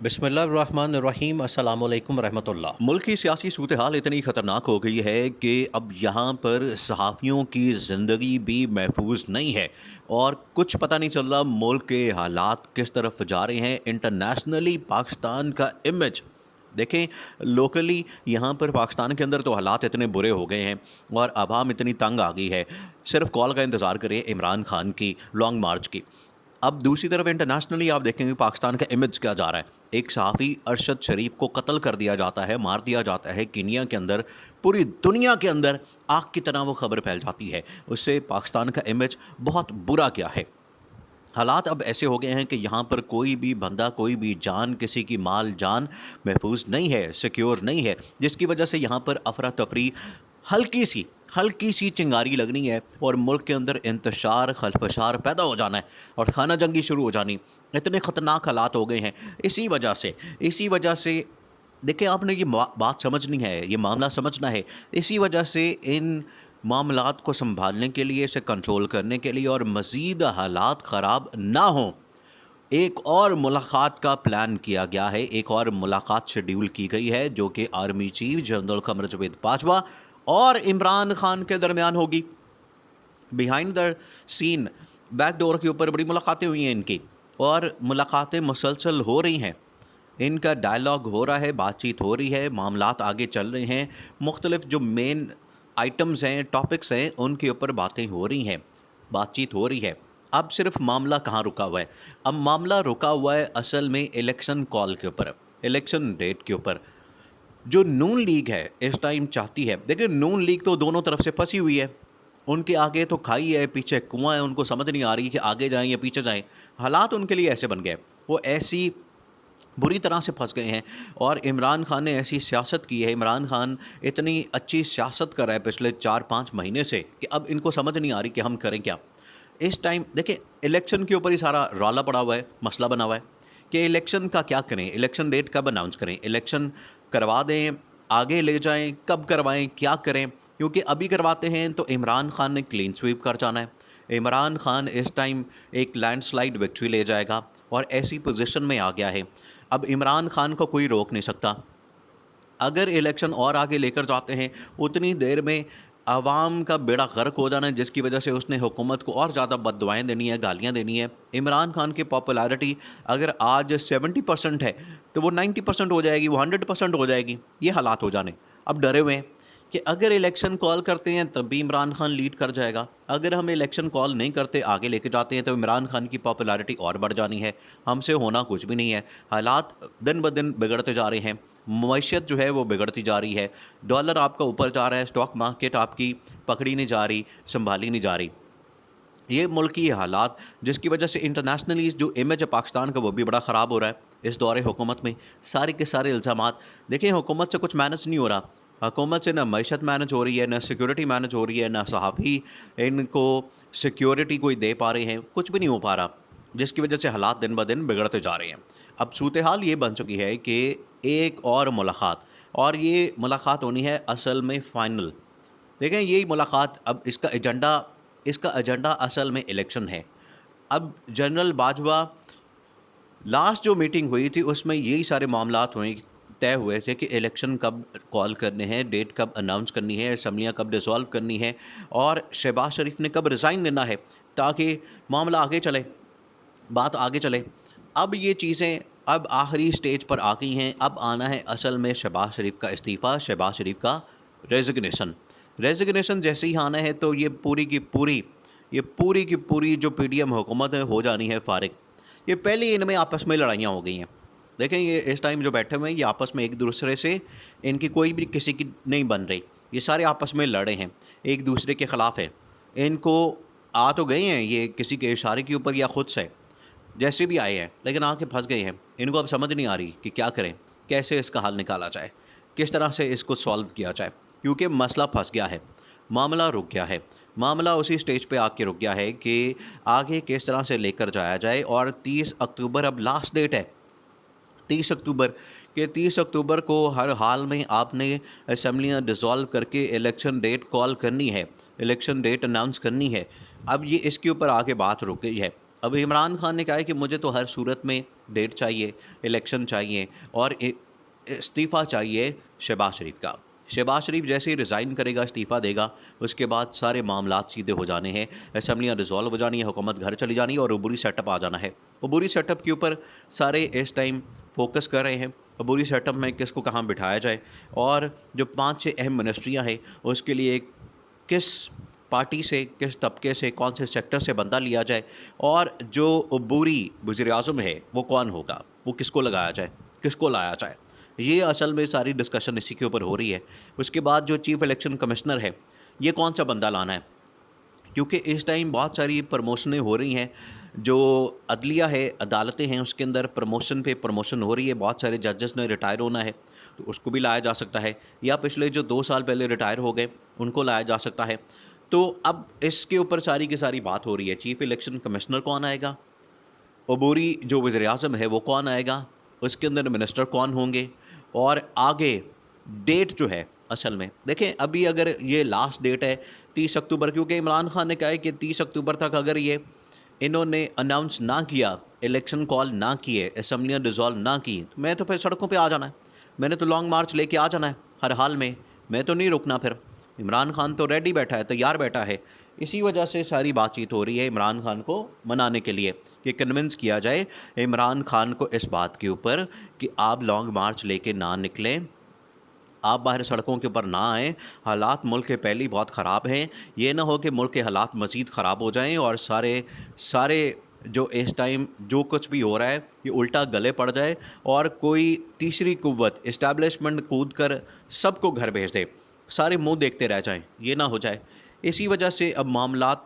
बिस्मिल्लाहिर्रहमानिर्रहीम अस्सलामुअलैकुम रहमतुल्लाह। मुल्क की सियासी सूरत हाल इतनी ख़तरनाक हो गई है कि अब यहाँ पर सहाफ़ियों की ज़िंदगी भी महफूज नहीं है और कुछ पता नहीं चल रहा मुल्क के हालात किस तरफ जा रहे हैं। इंटरनेशनली पाकिस्तान का इमेज देखें, लोकली यहाँ पर पाकिस्तान के अंदर तो हालात इतने बुरे हो गए हैं और आवाम इतनी तंग आ गई है, सिर्फ कॉल का इंतज़ार करें इमरान खान की लॉन्ग मार्च की। अब दूसरी तरफ इंटरनेशनली आप देखेंगे पाकिस्तान का इमेज क्या जा रहा है। एक सहाफ़ी अरशद शरीफ को कत्ल कर दिया जाता है, मार दिया जाता है कीनिया के अंदर। पूरी दुनिया के अंदर आग की तरह वो खबर फैल जाती है। उससे पाकिस्तान का इमेज बहुत बुरा क्या है। हालात अब ऐसे हो गए हैं कि यहाँ पर कोई भी बंदा, कोई भी जान, किसी की माल जान महफूज नहीं है, सिक्योर नहीं है, जिसकी वजह से यहाँ पर अफरा तफरी हल्की सी चिंगारी लगनी है और मुल्क के अंदर इंतशार खलफशार पैदा हो जाना है और खाना जंगी शुरू हो जानी। इतने ख़तरनाक हालात हो गए हैं। इसी वजह से देखिए, आपने ये बात समझनी है, ये मामला समझना है। इसी वजह से इन मामलात को संभालने के लिए, इसे कंट्रोल करने के लिए और मज़ीद हालात ख़राब ना हों, एक और मुलाकात का प्लान किया गया है। एक और मुलाकात शेड्यूल की गई है जो कि army chief general Qamar Javed Bajwa और इमरान खान के दरमियान होगी। Behind the scene, back door के ऊपर बड़ी मुलाकातें हुई हैं इनकी और मुलाकातें मुसलसल हो रही हैं। इनका डायलॉग हो रहा है, बातचीत हो रही है, मामलात आगे चल रहे हैं। मुख्तलिफ जो मेन आइटम्स हैं, टॉपिक्स हैं, उनके ऊपर बातें हो रही हैं, बातचीत हो रही है। अब सिर्फ मामला कहाँ रुका हुआ है? अब मामला रुका हुआ है असल में इलेक्शन कॉल के ऊपर, इलेक्शन डेट के ऊपर। जो नून लीग है इस टाइम चाहती है, देखिए नून लीग तो दोनों तरफ से फंसी हुई है। उनके आगे तो खाई है, पीछे कुआं है, उनको समझ नहीं आ रही कि आगे जाएं या पीछे जाएं। हालात उनके लिए ऐसे बन गए, वो ऐसी बुरी तरह से फंस गए हैं और इमरान खान ने ऐसी सियासत की है। इमरान खान इतनी अच्छी सियासत कर रहा है पिछले 4-5 महीने से कि अब इनको समझ नहीं आ रही कि हम करें क्या। इस टाइम देखिए, इलेक्शन के ऊपर ही सारा रौला पड़ा हुआ है, मसला बना हुआ है कि इलेक्शन का क्या करें, इलेक्शन डेट कब अनाउंस करें, इलेक्शन करवा दें, आगे ले जाएं, कब करवाएं, क्या करें। क्योंकि अभी करवाते हैं तो इमरान खान ने क्लीन स्वीप कर जाना है। इमरान खान इस टाइम एक लैंडस्लाइड विक्ट्री ले जाएगा और ऐसी पोजीशन में आ गया है। अब इमरान खान को कोई रोक नहीं सकता। अगर इलेक्शन और आगे लेकर जाते हैं, उतनी देर में आवाम का बेड़ा गर्क हो जाना है, जिसकी वजह से उसने हुकूमत को और ज़्यादा बद्दुआएँ देनी है, गालियाँ देनी है। इमरान खान की पॉपुलैरिटी अगर आज 70% है तो वो 90% हो जाएगी, वो 100% हो जाएगी। ये हालात हो जाने। अब डरे हुए हैं कि अगर इलेक्शन कॉल करते हैं तब भी इमरान खान लीड कर जाएगा, अगर हम इलेक्शन कॉल नहीं करते, आगे लेके जाते हैं तो इमरान खान की पॉपुलैरिटी और बढ़ जानी है। हमसे होना कुछ भी नहीं है। हालात दिन ब दिन बिगड़ते जा रहे हैं, मईशत जो है वो बिगड़ती जा रही है, डॉलर आपका ऊपर जा रहा है, स्टॉक मार्केट आपकी पकड़ी नहीं जा रही, संभाली नहीं जा रही। ये मुल्क की हालात, जिसकी वजह से इंटरनेशनली जो इमेज है पाकिस्तान का वो भी बड़ा ख़राब हो रहा है। इस दौरे हुकूमत में सारे के सारे इल्ज़ामात, देखिए हुकूमत से कुछ मैनेज नहीं हो रहा। हुकूमत से ना मईशत मैनेज हो रही है, ना सिक्योरिटी मैनेज हो रही है, ना सहाफ़ी इनको सिक्योरिटी कोई दे पा रहे हैं, कुछ भी नहीं हो पा रहा, जिसकी वजह से हालात दिन ब दिन बिगड़ते जा रहे हैं। अब सूरत हाल ये बन चुकी है कि एक और मुलाकात, और ये मुलाकात होनी है असल में फ़ाइनल। देखें, यही मुलाकात, अब इसका एजेंडा असल में इलेक्शन है। अब जनरल बाजवा, लास्ट जो मीटिंग हुई थी उसमें यही सारे मामलात तय हुए थे कि इलेक्शन कब कॉल करने हैं, डेट कब अनाउंस करनी है, असम्बलियाँ कब डिसॉल्व करनी है और शहबाज शरीफ ने कब रिज़ाइन देना है, ताकि मामला आगे चले, बात आगे चले। अब ये चीज़ें अब आखिरी स्टेज पर आ गई हैं। अब आना है असल में शहबाज शरीफ का इस्तीफ़ा, शहबाज शरीफ का रेजिग्नेशन जैसे ही आना है तो ये पूरी की पूरी जो पीडीएम हुकूमत है हो जानी है फारिग। ये पहले ही इनमें आपस में लड़ाइयाँ हो गई हैं। देखें, ये इस टाइम जो बैठे हुए हैं ये आपस में एक दूसरे से, इनकी कोई भी किसी की नहीं बन रही। ये सारे आपस में लड़े हैं, एक दूसरे के ख़िलाफ़ है। इनको आ तो गए हैं ये किसी के इशारे के ऊपर या ख़ुद से, जैसे भी आए हैं, लेकिन आके फंस गए हैं। इनको अब समझ नहीं आ रही कि क्या करें, कैसे इसका हल निकाला जाए, किस तरह से इसको सॉल्व किया जाए, क्योंकि मसला फंस गया है, मामला रुक गया है। मामला उसी स्टेज पे आके रुक गया है कि आगे किस तरह से लेकर जाया जाए। और 30 अक्टूबर अब लास्ट डेट है, 30 अक्टूबर के 30 अक्टूबर को हर हाल में आपने असम्बलियाँ डिसॉल्व करके इलेक्शन डेट कॉल करनी है, इलेक्शन डेट अनाउंस करनी है। अब ये इसके ऊपर आके बात रुक गई है। अब इमरान खान ने कहा है कि मुझे तो हर सूरत में डेट चाहिए, इलेक्शन चाहिए और इस्तीफ़ा चाहिए शहबाज शरीफ का। शहबाज शरीफ जैसे ही रिज़ाइन करेगा, इस्तीफ़ा देगा, उसके बाद सारे मामलात सीधे हो जाने हैं, असम्बलियाँ रिजॉल्व हो जानी है, हुकूमत घर चली जानी है और अबूरी सेटअप आ जाना है। अबूरी सेटअप के ऊपर सारे इस टाइम फोकस कर रहे हैं। अबूरी सेटअप में किसको कहाँ बिठाया जाए और जो 5-6 अहम मिनिस्ट्रियाँ हैं उसके लिए किस पार्टी से, किस तबके से, कौन से सेक्टर से बंदा लिया जाए और जो अबूरी वज़ीर-ए-आज़म है वो कौन होगा, वो किसको लगाया जाए, किसको लाया जाए। ये असल में सारी डिस्कशन इसी के ऊपर हो रही है। उसके बाद जो चीफ़ इलेक्शन कमिश्नर है, ये कौन सा बंदा लाना है, क्योंकि इस टाइम बहुत सारी प्रमोशनें हो रही हैं। जो अदलिया है, अदालतें हैं, उसके अंदर प्रमोशन पे प्रमोशन हो रही है। बहुत सारे जजेस ने रिटायर होना है तो उसको भी लाया जा सकता है, या पिछले जो 2 साल पहले रिटायर हो गए उनको लाया जा सकता है। तो अब इसके ऊपर सारी की सारी बात हो रही है। चीफ़ इलेक्शन कमिश्नर कौन आएगा, अबूरी जो वज़ीर-ए-आज़म है वो कौन आएगा, उसके अंदर मिनिस्टर कौन होंगे और आगे डेट जो है असल में देखें। अभी अगर ये लास्ट डेट है 30 अक्टूबर, क्योंकि इमरान खान ने कहा है कि 30 अक्टूबर तक अगर ये इन्होंने अनाउंस ना किया, इलेक्शन कॉल ना किए, असम्बलियाँ डिज़ोल्व ना की, तो मैं तो फिर सड़कों पे आ जाना है, मैंने तो लॉन्ग मार्च लेके आ जाना है हर हाल में, मैं तो नहीं रुकना। फिर इमरान खान तो रेडी बैठा है, तैयार बैठा है। इसी वजह से सारी बातचीत हो रही है इमरान खान को मनाने के लिए कि कन्विंस किया जाए इमरान खान को इस बात के ऊपर कि आप लॉन्ग मार्च लेके ना निकलें, आप बाहर सड़कों के ऊपर ना आएँ। हालात मुल्क के पहले ही बहुत ख़राब हैं, ये ना हो कि मुल्क के हालात मज़ीद ख़राब हो जाएं और सारे जो इस टाइम जो कुछ भी हो रहा है ये उल्टा गले पड़ जाए और कोई तीसरी कुव्वत इस्टेब्लिशमेंट कूद कर सबको घर भेज दे, सारे मुंह देखते रह जाएं, ये ना हो जाए। इसी वजह से अब मामलात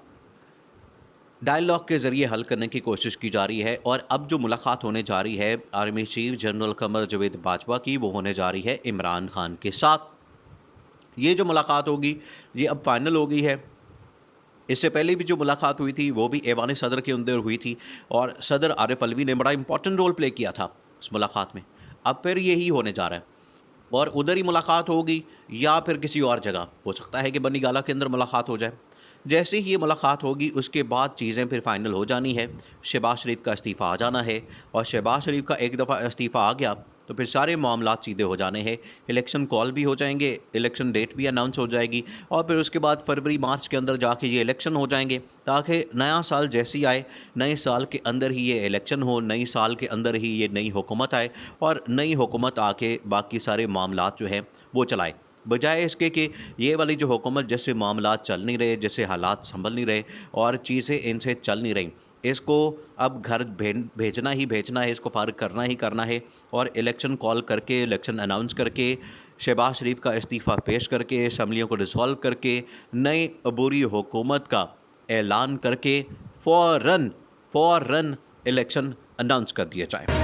डायलॉग के ज़रिए हल करने की कोशिश की जा रही है और अब जो मुलाकात होने जा रही है army chief general Qamar Javed Bajwa की, वो होने जा रही है इमरान खान के साथ। ये जो मुलाकात होगी ये अब फाइनल हो गई है। इससे पहले भी जो मुलाकात हुई थी वो भी ऐवान सदर के अंदर हुई थी और सदर आरिफ अलवी ने बड़ा इंपॉर्टेंट रोल प्ले किया था उस मुलाकात में। अब फिर यही होने जा रहा है और उधर ही मुलाकात होगी या फिर किसी और जगह, हो सकता है कि बनी गाला के अंदर मुलाकात हो जाए। जैसे ही ये मुलाकात होगी उसके बाद चीज़ें फिर फाइनल हो जानी है। शहबाज शरीफ का इस्तीफ़ा आ जाना है और शहबाज शरीफ का एक दफ़ा इस्तीफ़ा आ गया तो फिर सारे मामलात सीधे हो जाने हैं। इलेक्शन कॉल भी हो जाएंगे, इलेक्शन डेट भी अनाउंस हो जाएगी और फिर उसके बाद फरवरी मार्च के अंदर जाके ये इलेक्शन हो जाएंगे, ताकि नया साल जैसे ही आए, नए साल के अंदर ही ये इलेक्शन हो, नई साल के अंदर ही ये नई हुकूमत आए और नई हुकूमत आके बाकी सारे मामलात जो हैं वो चलाए, बजाय इसके कि ये वाली जो हुकूमत जैसे मामलात चल नहीं रहे, जैसे हालात संभल नहीं रहे और चीज़ें इनसे चल नहीं रही, इसको अब घर भेजना ही भेजना है, इसको फारिग करना ही करना है और इलेक्शन कॉल करके, इलेक्शन अनाउंस करके, शहबाज शरीफ का इस्तीफ़ा पेश करके, असम्बलियों को डिसॉल्व करके, नई अबूरी हुकूमत का ऐलान करके फ़ौरन इलेक्शन अनाउंस कर दिया जाए।